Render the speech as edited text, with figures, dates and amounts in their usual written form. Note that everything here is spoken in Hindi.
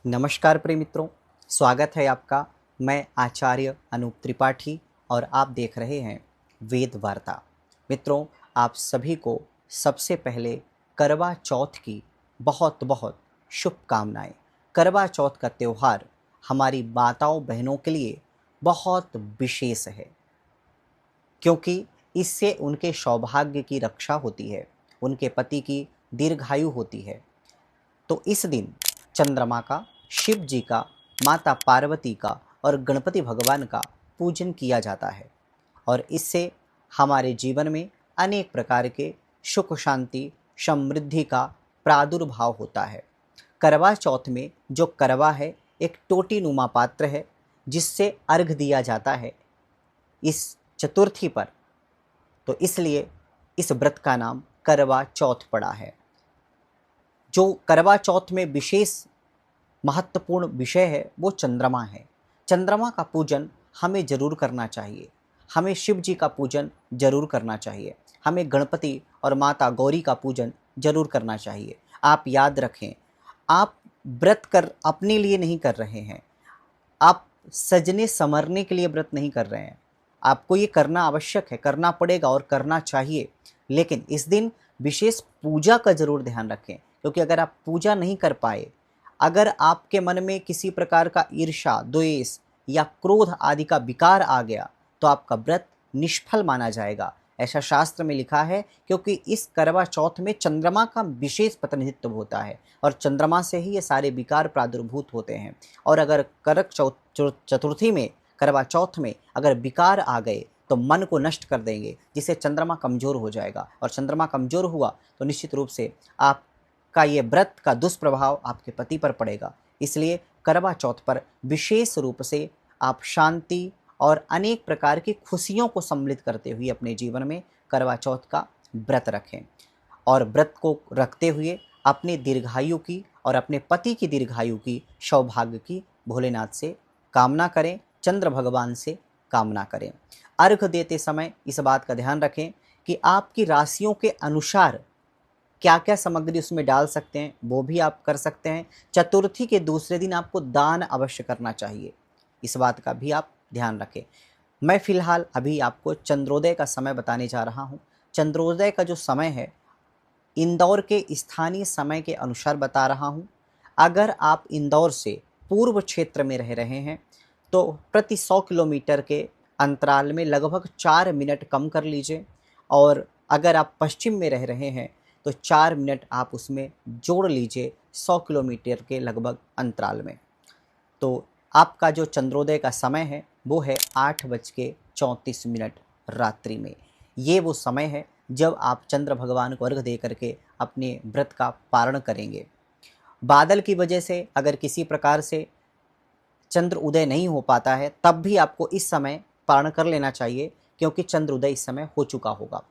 नमस्कार प्रिय मित्रों, स्वागत है आपका। मैं आचार्य अनूप त्रिपाठी और आप देख रहे हैं वेद वार्ता। मित्रों, आप सभी को सबसे पहले करवा चौथ की बहुत बहुत शुभकामनाएं। करवा चौथ का त्यौहार हमारी माताओं बहनों के लिए बहुत विशेष है, क्योंकि इससे उनके सौभाग्य की रक्षा होती है, उनके पति की दीर्घायु होती है। तो इस दिन चंद्रमा का, शिव जी का, माता पार्वती का और गणपति भगवान का पूजन किया जाता है और इससे हमारे जीवन में अनेक प्रकार के सुख शांति समृद्धि का प्रादुर्भाव होता है। करवा चौथ में जो करवा है एक टोटी नुमा पात्र है जिससे अर्घ दिया जाता है इस चतुर्थी पर, तो इसलिए इस व्रत का नाम करवा चौथ पड़ा है। जो करवा चौथ में विशेष महत्वपूर्ण विषय है वो चंद्रमा है। चंद्रमा का पूजन हमें जरूर करना चाहिए। हमें शिव जी का पूजन जरूर करना चाहिए। हमें गणपति और माता गौरी का पूजन जरूर करना चाहिए। आप याद रखें, आप व्रत कर अपने लिए नहीं कर रहे हैं, आप सजने संवरने के लिए व्रत नहीं कर रहे हैं। आपको ये करना आवश्यक है, करना पड़ेगा और करना चाहिए, लेकिन इस दिन विशेष पूजा का जरूर ध्यान रखें, क्योंकि अगर आप पूजा नहीं कर पाए, अगर आपके मन में किसी प्रकार का ईर्ष्या, द्वेष या क्रोध आदि का विकार आ गया तो आपका व्रत निष्फल माना जाएगा। ऐसा शास्त्र में लिखा है, क्योंकि इस करवा चौथ में चंद्रमा का विशेष प्रतिनिधित्व होता है और चंद्रमा से ही ये सारे विकार प्रादुर्भूत होते हैं। और अगर करक चतुर्थी में, करवा चौथ में अगर विकार आ गए तो मन को नष्ट कर देंगे, जिससे चंद्रमा कमजोर हो जाएगा और चंद्रमा कमजोर हुआ तो निश्चित रूप से आपका ये व्रत का दुष्प्रभाव आपके पति पर पड़ेगा। इसलिए करवा चौथ पर विशेष रूप से आप शांति और अनेक प्रकार की खुशियों को सम्मिलित करते हुए अपने जीवन में करवा चौथ का व्रत रखें और व्रत को रखते हुए अपने दीर्घायु की और अपने पति की दीर्घायु की, सौभाग्य की भोलेनाथ से कामना करें, चंद्र भगवान से कामना करें। अर्घ देते समय इस बात का ध्यान रखें कि आपकी राशियों के अनुसार क्या क्या सामग्री उसमें डाल सकते हैं वो भी आप कर सकते हैं। चतुर्थी के दूसरे दिन आपको दान अवश्य करना चाहिए, इस बात का भी आप ध्यान रखें। मैं फिलहाल अभी आपको चंद्रोदय का समय बताने जा रहा हूँ। चंद्रोदय का जो समय है इंदौर के स्थानीय समय के अनुसार बता रहा हूँ। अगर आप इंदौर से पूर्व क्षेत्र में रह रहे हैं तो प्रति 100 किलोमीटर के अंतराल में लगभग 4 मिनट कम कर लीजिए, और अगर आप पश्चिम में रह रहे हैं तो 4 मिनट आप उसमें जोड़ लीजिए 100 किलोमीटर के लगभग अंतराल में। तो आपका जो चंद्रोदय का समय है वो है 8:34 रात्रि में। ये वो समय है जब आप चंद्र भगवान को अर्घ दे करके अपने व्रत का पारण करेंगे। बादल की वजह से अगर किसी प्रकार से चंद्र उदय नहीं हो पाता है तब भी आपको इस समय पारण कर लेना चाहिए, क्योंकि चंद्र उदय इस समय हो चुका होगा।